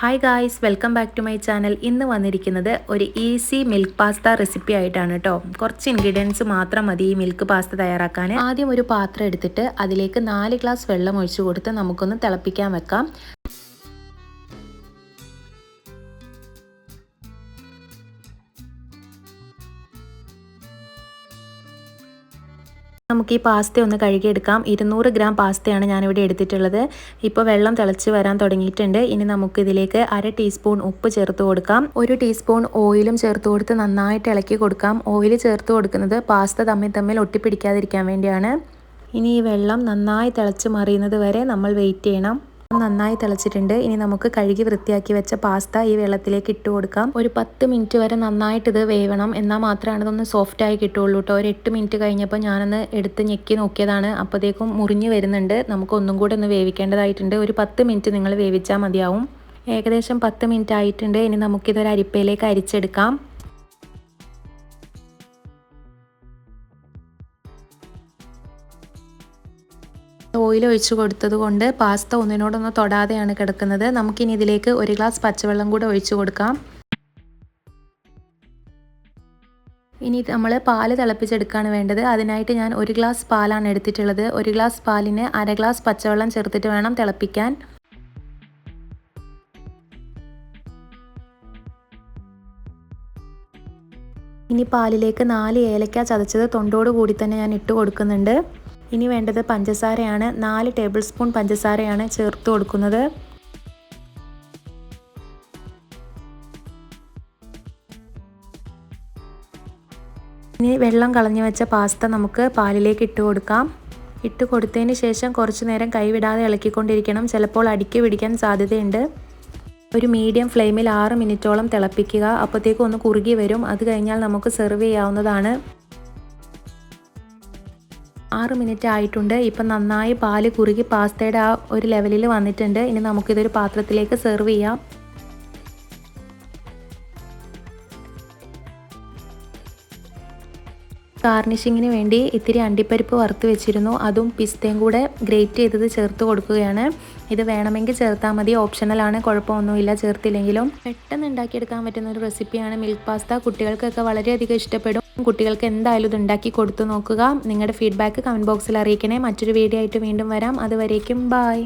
Hi guys, welcome back to my channel. ഇന്ന് വന്നിരിക്കുന്നത് ഒരു ഈസി മിൽക്ക് പാസ്ത റെസിപ്പി ആയിട്ടാണ് കേട്ടോ. കുറച്ച് ഇൻഗ്രീഡിയൻസ് മാത്രം മതി ഈ മിൽക്ക് പാസ്ത തയ്യാറാക്കാൻ. ആദ്യം ഒരു പാത്രം എടുത്തിട്ട് അതിലേക്ക് 4 ഗ്ലാസ് വെള്ളം ഒഴിച്ചു കൊടുത്ത് നമുക്കൊന്ന് തിളപ്പിക്കാൻ വെക്കാം. നമുക്ക് ഈ പാസ്ത ഒന്ന് കഴുകിയെടുക്കാം. 200 ഗ്രാം പാസ്തയാണ് ഞാനിവിടെ എടുത്തിട്ടുള്ളത്. ഇപ്പോൾ വെള്ളം തിളച്ച് വരാൻ തുടങ്ങിയിട്ടുണ്ട്. ഇനി നമുക്ക് ഇതിലേക്ക് 1/2 ടീസ്പൂൺ ഉപ്പ് ചേർത്ത് കൊടുക്കാം. 1 ടീസ്പൂൺ ഓയിലും ചേർത്ത് കൊടുത്ത് നന്നായിട്ട് ഇളക്കി കൊടുക്കാം. ഓയിൽ ചേർത്ത് കൊടുക്കുന്നത് പാസ്ത തമ്മിൽ ഒട്ടിപ്പിടിക്കാതിരിക്കാൻ വേണ്ടിയാണ്. ഇനി ഈ വെള്ളം നന്നായി തിളച്ച് മറിയുന്നത് വരെ നമ്മൾ വെയിറ്റ് ചെയ്യണം. നന്നായി തിളച്ചിട്ടുണ്ട്. ഇനി നമുക്ക് കഴുകി വൃത്തിയാക്കി വെച്ച പാസ്ത ഈ വെള്ളത്തിലേക്ക് ഇട്ട് കൊടുക്കാം. ഒരു 10 മിനിറ്റ് വരെ നന്നായിട്ട് ഇത് വേവണം. എന്നാൽ മാത്രമാണ് ഇതൊന്ന് സോഫ്റ്റ് ആയി കിട്ടുള്ളൂ കേട്ടോ. ഒരു 8 മിനിറ്റ് കഴിഞ്ഞപ്പോൾ ഞാനൊന്ന് എടുത്ത് ഞെക്കി നോക്കിയതാണ്. അപ്പോഴത്തേക്കും മുറിഞ്ഞ് വരുന്നുണ്ട്. നമുക്ക് ഒന്നും കൂടെ ഒന്ന് വേവിക്കേണ്ടതായിട്ടുണ്ട്. ഒരു 10 മിനിറ്റ് നിങ്ങൾ വേവിച്ചാൽ മതിയാവും. ഏകദേശം 10 മിനിറ്റ് ആയിട്ടുണ്ട്. ഇനി നമുക്കിതൊരു അരിപ്പയിലേക്ക് അരിച്ചെടുക്കാം. ഓയിൽ ഒഴിച്ചു കൊടുത്തത് കൊണ്ട് പാസ്ത ഒന്നിനോടൊന്ന് തൊടാതെയാണ് കിടക്കുന്നത്. നമുക്കിനി ഇതിലേക്ക് 1 ഗ്ലാസ് പച്ചവെള്ളം കൂടെ ഒഴിച്ചു കൊടുക്കാം. ഇനി നമ്മൾ പാല് തിളപ്പിച്ചെടുക്കുകയാണ് വേണ്ടത്. അതിനായിട്ട് ഞാൻ 1 ഗ്ലാസ് പാലാണ് എടുത്തിട്ടുള്ളത്. 1 ഗ്ലാസ് പാലിന് 1/2 ഗ്ലാസ് പച്ചവെള്ളം ചേർത്തിട്ട് വേണം തിളപ്പിക്കാൻ. ഇനി പാലിലേക്ക് 4 ഏലക്ക ചതച്ചത് തൊണ്ടോട് കൂടി തന്നെ ഞാൻ ഇട്ട് കൊടുക്കുന്നുണ്ട്. ഇനി വേണ്ടത് പഞ്ചസാരയാണ്. 4 ടേബിൾ സ്പൂൺ പഞ്ചസാരയാണ് ചേർത്ത് കൊടുക്കുന്നത്. ഇനി വെള്ളം കളഞ്ഞു വെച്ച പാസ്ത നമുക്ക് പാലിലേക്ക് ഇട്ട് കൊടുക്കാം. ഇട്ട് കൊടുത്തതിന് ശേഷം കുറച്ച് നേരം കൈവിടാതെ ഇളക്കിക്കൊണ്ടിരിക്കണം. ചിലപ്പോൾ അടിക്ക് പിടിക്കാൻ സാധ്യതയുണ്ട്. ഒരു മീഡിയം ഫ്ലെയിമിൽ 6 മിനിറ്റോളം തിളപ്പിക്കുക. അപ്പോഴത്തേക്കും ഒന്ന് കുറുകി വരും. അത് കഴിഞ്ഞാൽ നമുക്ക് സെർവ് ചെയ്യാവുന്നതാണ്. 6 മിനിറ്റ് ആയിട്ടുണ്ട്. ഇപ്പം നന്നായി പാല് കുറുകി പാസ്തയുടെ ആ ഒരു ലെവലിൽ വന്നിട്ടുണ്ട്. ഇനി നമുക്കിതൊരു പാത്രത്തിലേക്ക് സെർവ് ചെയ്യാം. ഗാർണിഷിങ്ങിന് വേണ്ടി ഇത്തിരി അണ്ടിപ്പരിപ്പ് വറുത്ത് വെച്ചിരുന്നു. അതും പിസ്തയും കൂടെ ഗ്രേറ്റ് ചെയ്തത് ചേർത്ത് കൊടുക്കുകയാണ്. ഇത് വേണമെങ്കിൽ ചേർത്താൽ മതി, ഓപ്ഷണലാണ്, കുഴപ്പമൊന്നുമില്ല ചേർത്തില്ലെങ്കിലും. പെട്ടെന്ന് ഉണ്ടാക്കിയെടുക്കാൻ പറ്റുന്ന ഒരു റെസിപ്പിയാണ് മിൽക്ക് പാസ്ത. കുട്ടികൾക്കൊക്കെ വളരെയധികം ഇഷ്ടപ്പെടും. കുട്ടികൾക്ക് എന്തായാലും ഇത് ഉണ്ടാക്കി കൊടുത്തു നോക്കുക. നിങ്ങളുടെ ഫീഡ്ബാക്ക് കമൻറ്റ് ബോക്സിൽ അറിയിക്കണേ. മറ്റൊരു വീഡിയോ ആയിട്ട് വീണ്ടും വരാം. അതുവരേക്കും ബൈ.